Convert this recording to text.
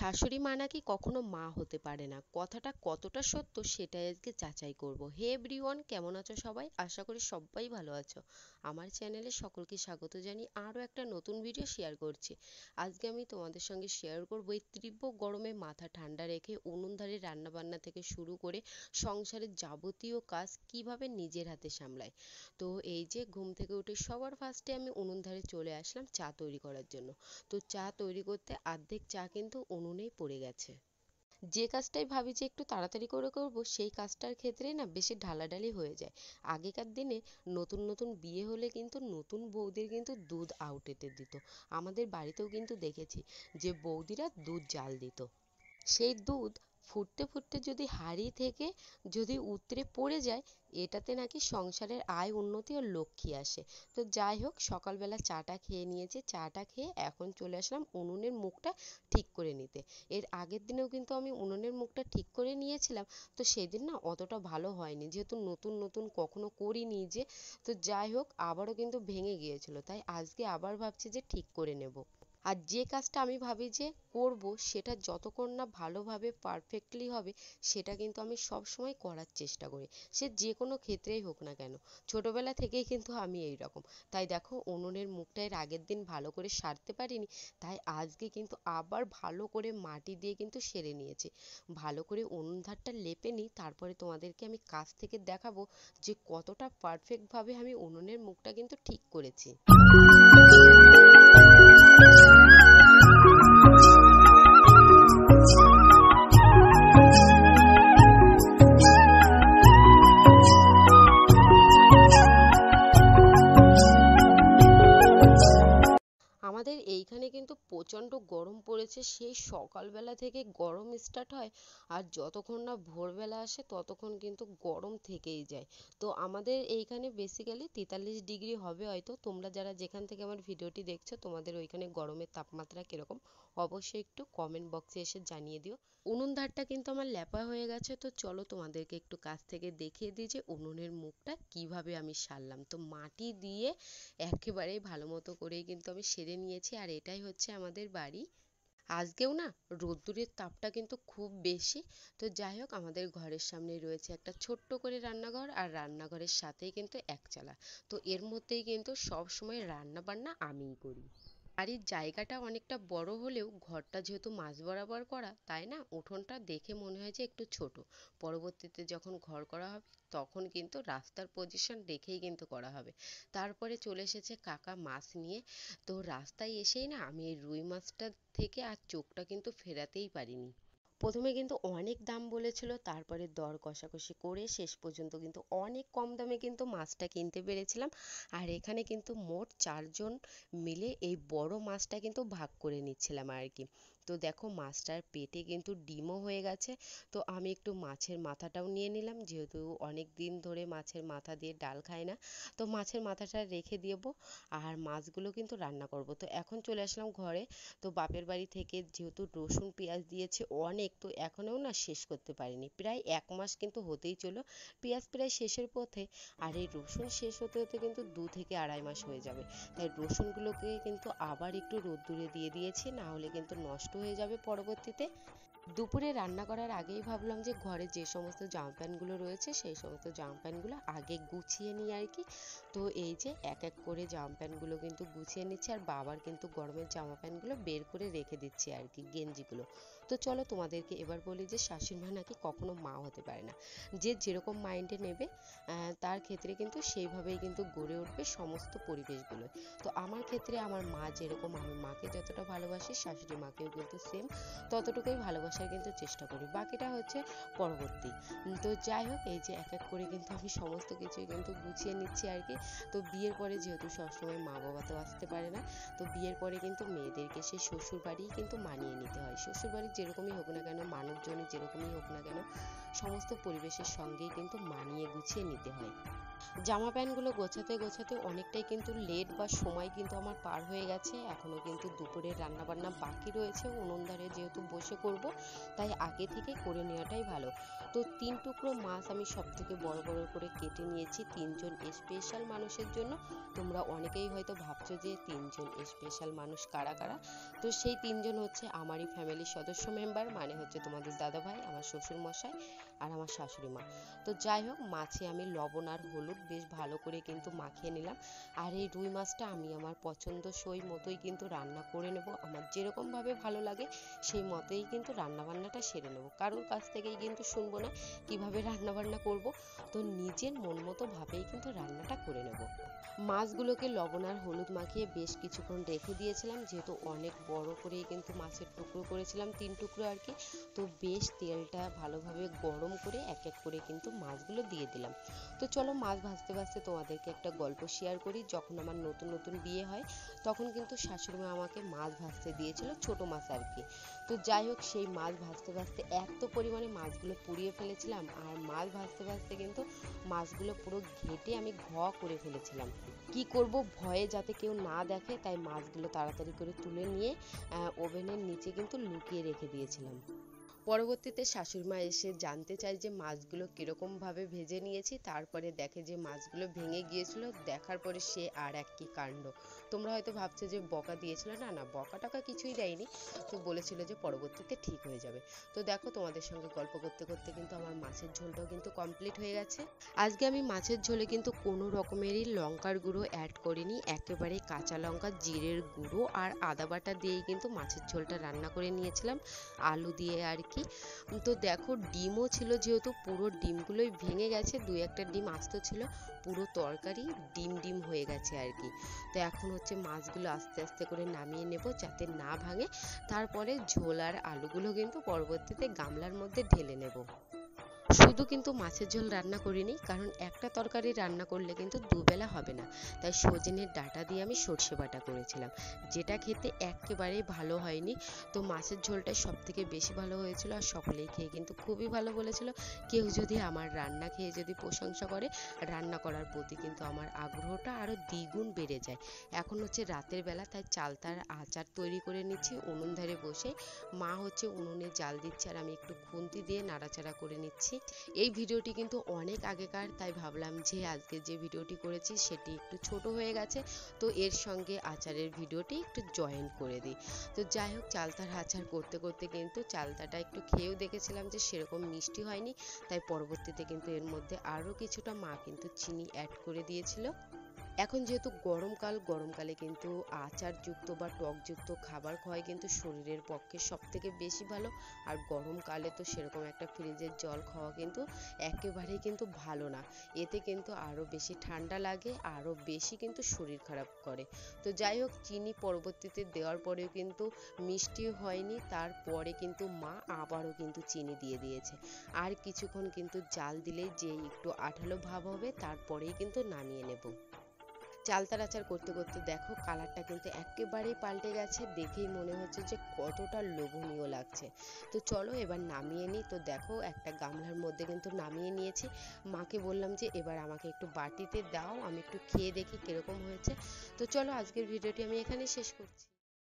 শাশুড়ি মা নাকি কখনো মা হতে পারে না, কথাটা কতটা সত্য সেটাই আজকে যাচাই করব। হে এভরিওয়ান, কেমন আছো সবাই? আশা করি সবাই ভালো আছো। আমার চ্যানেলে সকলকে স্বাগত জানিয়ে আরও একটা নতুন ভিডিও শেয়ার করছি। আজকে আমি তোমাদের সঙ্গে শেয়ার করব এই তীব্র গরমে মাথা ঠান্ডা রেখে উনুন ধারে রান্নাবান্না থেকে শুরু করে সংসারের যাবতীয় কাজ কিভাবে নিজের হাতে সামলায়। তো এই যে ঘুম থেকে উঠে সবার ফার্স্টে আমি উনুন ধারে চলে আসলাম চা তৈরি করার জন্য। তো চা তৈরি করতে অর্ধেক চা কিন্তু উনুনেই পড়ে গেছে। যে কাজটাই ভাবি যে একটু তাড়াতাড়ি করে করব, সেই কাজটার ক্ষেত্রেই না বেশি ঢালাঢালি হয়ে যায়। আগেকার দিনে নতুন নতুন বিয়ে হলে কিন্তু নতুন বৌদির কিন্তু দুধ আউটেতে দিত। আমাদের বাড়িতেও কিন্তু দেখেছি যে বৌদিরা দুধ জাল দিত। সেই দুধ ফুটতে ফুটতে যদি হাঁড়ি থেকে যদি উতরে পড়ে যায়, এটাতে নাকি সংসারের আয় উন্নতি ও লক্ষ্মী আসে। তো যাই হোক, সকালবেলা চাটা খেয়ে নিয়েছি। চাটা খেয়ে এখন চলে আসলাম উনুনের মুখটা ঠিক করে নিতে। এর আগের দিনেও কিন্তু আমি উনুনের মুখটা ঠিক করে নিয়েছিলাম। তো সেদিন না অতটা ভালো হয়নি, যেহেতু নতুন নতুন কখনো করিনি যে। তো যাই হোক, আবারও কিন্তু ভেঙে গিয়েছিল, তাই আজকে আবার ভাবছি যে ঠিক করে নেব। আর যে কাজটা আমি ভাবি যে করব, সেটা যতক্ষণ না ভালোভাবে পারফেক্টলি হবে, সেটা কিন্তু আমি সব সময় করার চেষ্টা করি। সে যে কোনো ক্ষেত্রেই হোক না কেন, ছোটবেলা থেকেই কিন্তু আমি এই রকম। তাই দেখো, উনুনের মুখটা এর আগের দিন ভালো করে সারতে পারিনি, তাই আজকে কিন্তু আবার ভালো করে মাটি দিয়ে কিন্তু সেরে নিয়েছি। ভালো করে উনুন ধারটা লেপে নিই, তারপরে তোমাদেরকে আমি কাছ থেকে দেখাবো যে কতটা পারফেক্টভাবে আমি উনুনের মুখটা কিন্তু ঠিক করেছি। আমাদের এইখানে কিন্তু প্রচণ্ড গরম পড়েছে, সেই সকালবেলা থেকে গরম স্টার্ট হয়। আর যতক্ষণ না ভোরবেলা আসে ততক্ষণ কিন্তু গরম থেকেই যায়। তো আমাদের এইখানে বেসিক্যালি 43 ডিগ্রি হবে হয়তো। তোমরা যারা যেখান থেকে আমার ভিডিওটি দেখছো, তোমাদের ওইখানে গরমের তাপমাত্রা কিরকম অবশ্যই একটু কমেন্ট বক্সে এসে জানিয়ে দিও। উনুন ধারটা কিন্তু আমার ল্যাপা হয়ে গেছে। তো চলো তোমাদেরকে একটু কাছ থেকে দেখিয়ে দিই যে উনুনের মুখটা কিভাবে আমি সারলাম। তো মাটি দিয়ে একেবারেই ভালো মতো করেই কিন্তু আমি সেরে নিয়েছি। আর এটাই হচ্ছে আমাদের বাড়ি। আজকেও না রোদ্দুরের তাপটা কিন্তু খুব বেশি। তো যাই হোক, আমাদের ঘরের সামনে রয়েছে একটা ছোট্ট করে রান্নাঘর, আর রান্নাঘরের সাথেই কিন্তু একচালা। তো এর মধ্যেই কিন্তু সব সময় রান্না বান্না আমিই করি। বাড়ির জায়গাটা অনেকটা বড় হলেও ঘরটা যেহেতু মাঝ বরাবর করা, তাই না উঠোনটা দেখে মনে হয় যে একটু ছোট। পরবর্তীতে যখন ঘর করা হবে, তখন কিন্তু রাস্তার পজিশন দেখেই কিন্তু করা হবে। তারপরে চলে এসেছে কাকা মাছ নিয়ে। তো রাস্তায় এসেই না আমি এই রুই মাছটা থেকে আর চোখটা কিন্তু ফেরাতেই পারিনি। প্রথমে কিন্তু অনেক দাম বলেছিল, তারপরে দর কষাকষি করে শেষ পর্যন্ত কিন্তু অনেক কম দামে কিন্তু মাছটা কিনতে পেরেছিলাম। আর এখানে কিন্তু মোট 4 জন মিলে এই বড় মাছটা কিন্তু ভাগ করে নিচ্ছিলাম আর কি। তো দেখো, মাছটার পেটে কিন্তু ডিমও হয়ে গেছে। তো আমি একটু মাছের মাথাটাও নিয়ে নিলাম, যেহেতু অনেক দিন ধরে মাছের মাথা দিয়ে ডাল খাই না। তো মাছের মাথাটা রেখে দেব, আর মাছগুলো কিন্তু রান্না করব। তো এখন চলে আসলাম ঘরে। তো বাপের বাড়ি থেকে যেহেতু রসুন পেঁয়াজ দিয়েছে অনেক, তো এখনও না শেষ করতে পারিনি। প্রায় 1 মাস কিন্তু হতেই চলো, পেঁয়াজ প্রায় শেষের পথে। আর এই রসুন শেষ হতে হতে কিন্তু 2 থেকে আড়াই মাস হয়ে যাবে। তাই রসুনগুলোকে কিন্তু আবার একটু রোদ্দুরে দিয়ে দিয়েছি, না হলে কিন্তু নষ্ট হয়ে যাবে পরবর্তীতে। দুপুরে রান্না করার আগেই ভাবলাম যে ঘরে যে সমস্ত জামা প্যান্টগুলো রয়েছে, সেই সমস্ত জামা প্যান্টগুলো আগে গুছিয়ে নিই আর কি। তো এই যে এক এক করে জামা প্যান্টগুলো কিন্তু গুছিয়ে নিচ্ছি, আর বাবার কিন্তু গরমের জামা প্যান্টগুলো বের করে রেখে দিচ্ছি আর কি, গেঞ্জিগুলো। তো চলো তোমাদেরকে এবার বলি যে শাশুড়ি মা নাকি কখনো মা হতে পারে না। যে যেরকম মাইন্ডে নেবে, তার ক্ষেত্রে কিন্তু সেইভাবেই কিন্তু গড়ে উঠবে সমস্ত পরিবেশগুলো। তো আমার ক্ষেত্রে আমার মা যেরকম, আমি মাকে যতটা ভালোবাসি, শাশুড়ি মাকেও কিন্তু সেম ততটুকুই ভালোবাসার কিন্তু চেষ্টা করি। বাকিটা হচ্ছে পরবর্তী। তো যাই হোক, এই যে এক এক করে কিন্তু আমি সমস্ত কিছুই কিন্তু গুছিয়ে নিচ্ছি আর কি। তো বিয়ের পরে যেহেতু সবসময় মা বাবা তো আসতে পারে না, তো বিয়ের পরে কিন্তু মেয়েদেরকে সেই শ্বশুর বাড়িই কিন্তু মানিয়ে নিতে হয়। শ্বশুর বাড়ি যেরকমই হোক না কেন, মানুষজনই যেরকমই হোক না কেন, সমস্ত পরিবেশের সঙ্গেই কিন্তু মানিয়ে গুছিয়ে নিতে হয়। জামা প্যান্টগুলো গোছাতে গোছাতে অনেকটাই কিন্তু লেট বা সময় কিন্তু আমার পার হয়ে গেছে। এখনো কিন্তু দুপুরের রান্না বান্না বাকি রয়েছে, উনুন ধারে যেহেতু বসে করব। তাই আগে থেকে করে নেওয়াটাই ভালো। তো 3 টুকরো মাছ আমি সব থেকে বড় বড় করে কেটে নিয়েছি 3জন স্পেশাল মানুষের জন্য। তোমরা অনেকেই হয়তো ভাবছো যে 3জন স্পেশাল মানুষ কারা কারা। তো সেই 3জন হচ্ছে আমারই ফ্যামিলির সদস্য মেম্বার, মানে হচ্ছে তোমাদের দাদা ভাই, আমার শ্বশুর মশাই আর আমার শাশুড়ি মা। তো যাই হোক, মাছে আমি লবণ আর হলুদ বেশ ভালো করে কিন্তু মাখিয়ে নিলাম। আর এই রুই মাছটা আমি আমার পছন্দসই মতোই কিন্তু রান্না করে নেব। আমার যেরকম ভাবে ভালো লাগে সেই মতেই কিন্তু রান্না বান্নাটা সেরে নেব। কারোর কাছ থেকেই কিন্তু শুনবো না কিভাবে রান্না বান্না করব। তো নিজের মন মতো ভাবেই কিন্তু রান্নাটা করে নেব। মাছগুলোকে লবণ আর হলুদ মাখিয়ে বেশ কিছুক্ষণ রেখে দিয়েছিলাম, যেহেতু অনেক বড় করেই কিন্তু মাছের টুকরো করেছিলাম, 3 টুকরো আর কি। তো বেশ তেলটা ভালোভাবে গরম করে এক এক করে কিন্তু মাছগুলো দিয়ে দিলাম। তো চলো মাছ ভাজতে ভাজতে তোমাদেরকে একটা গল্প শেয়ার করি। যখন আমার নতুন নতুন বিয়ে হয় তখন কিন্তু শাশুড়ি মা আমাকে মাছ ভাজতে দিয়েছিল, ছোট মাছ আর কি। তো যাই হোক, সেই মাছ ভাজতে ভাজতে এত পরিমাণে মাছগুলো পুড়িয়ে ফেলেছিলাম, আর মাছ ভাজতে ভাজতে কিন্তু মাছগুলো পুরো ঘেটে আমি করে ফেলেছিলাম। কি করব, ভয়ে যাতে কেউ না দেখে, তাই মাছগুলো তাড়াতাড়ি করে তুলে নিয়ে ওভেনের নিচে কিন্তু লুকিয়ে রেখে দিয়েছিলাম। পরবর্তীতে শাশুড়িমা এসে জানতে চায় যে মাছগুলো কিরকম ভাবে ভেজে নিয়েছি, তারপরে দেখে যে মাছগুলো ভেঙে গিয়েছিল। দেখার পরে সে আর এক কি কাণ্ড। তোমরা হয়তো ভাবছো যে বকা দিয়েছিল, না না, বকা টাকা কিছুই দেয়নি। তো বলেছিল যে পরবর্তীতে ঠিক হয়ে যাবে। তো দেখো, তোমাদের সঙ্গে গল্প করতে করতে কিন্তু আমার মাছের ঝোলটাও কিন্তু কমপ্লিট হয়ে গেছে। আজকে আমি মাছের ঝোলে কিন্তু কোনো রকমেরই লঙ্কার গুঁড়ো অ্যাড করিনি, একেবারে কাঁচা লঙ্কা, জিরের গুঁড়ো আর আদা বাটা দিয়েই কিন্তু মাছের ঝোলটা রান্না করে নিয়েছিলাম, আলু দিয়ে আর কি। তো দেখো, ডিমও ছিল, যেহেতু পুরো ডিমগুলোই ভেঙে গেছে, 2-1টা ডিম আস্ত ছিল, পুরো তরকারি ডিম ডিম হয়ে গেছে আর কি। তো এখন হচ্ছে মাছগুলো আস্তে আস্তে করে নামিয়ে নেব যাতে না ভাঙে। তারপরে ঝোল আর আলুগুলো কিন্তু পরবর্তীতে গামলার মধ্যে ঢেলে নেব। শুধু কিন্তু মাছের ঝোল রান্না করিনি, কারণ একটা তরকারি রান্না করলে কিন্তু দুবেলা হবে না। তাই সজনের ডাঁটা দিয়ে আমি সর্ষে বাটা করেছিলাম, যেটা খেতে একেবারেই ভালো হয়নি। তো মাছের ঝোলটা সব থেকে বেশি ভালো হয়েছিল, আর সকলেই খেয়ে কিন্তু খুবই ভালো বলেছিল। কেউ যদি আমার রান্না খেয়ে যদি প্রশংসা করে, রান্না করার প্রতি কিন্তু আমার আগ্রহটা আরও দ্বিগুণ বেড়ে যায়। এখন হচ্ছে রাতের বেলা, তাই চালতার আচার তৈরি করে নিচ্ছি উনুন ধারে বসে। মা হচ্ছে উনুনে জাল দিচ্ছে আর আমি একটু খুন্তি দিয়ে নাড়াচাড়া করে নিচ্ছি। এই ভিডিওটি কিন্তু অনেক আগেকার, তাই ভাবলাম যে আজকে যে ভিডিওটি করেছি সেটি একটু ছোট হয়ে গেছে, তো এর সঙ্গে আচারের ভিডিওটি একটু জয়েন করে দিই। তো যাই হোক, চালতার আচার করতে করতে কিন্তু চালতাটা একটু খেয়েও দেখেছিলাম যে সেরকম মিষ্টি হয়নি, তাই পরবর্তীতে কিন্তু এর মধ্যে আরও কিছুটা মা কিন্তু চিনি অ্যাড করে দিয়েছিল। এখন যেহেতু গরমকাল, গরমকালে কিন্তু আচারযুক্ত বা টকযুক্ত খাবার খাওয়াই কিন্তু শরীরের পক্ষে সব থেকে বেশি ভালো। আর গরমকালে তো সেরকম একটা ফ্রিজের জল খাওয়া কিন্তু একেবারেই কিন্তু ভালো না। এতে কিন্তু আরও বেশি ঠান্ডা লাগে, আরও বেশি কিন্তু শরীর খারাপ করে। তো যাই হোক, চিনি পরবর্তীতে দেওয়ার পরেও কিন্তু মিষ্টি হয়নি, তারপরে কিন্তু মা আবারও কিন্তু চিনি দিয়ে দিয়েছে। আর কিছুক্ষণ কিন্তু জাল দিলেই যে একটু আঠালো ভাব হবে, তারপরেই কিন্তু নামিয়ে নেব। চালতার আচার করতে করতে দেখো কালারটা কিন্তু একেবারেই পাল্টে গেছে, দেখেই মনে হচ্ছে যে কতটা লোভনীয় লাগছে। তো চলো এবার নামিয়ে নিই। তো দেখো, একটা গামলার মধ্যে কিন্তু নামিয়ে নিয়েছি। মাকে বললাম যে এবার আমাকে একটু বাটিতে দাও, আমি একটু খেয়ে দেখি কিরকম হয়েছে। তো চলো, আজকের ভিডিওটি আমি এখানে শেষ করছি।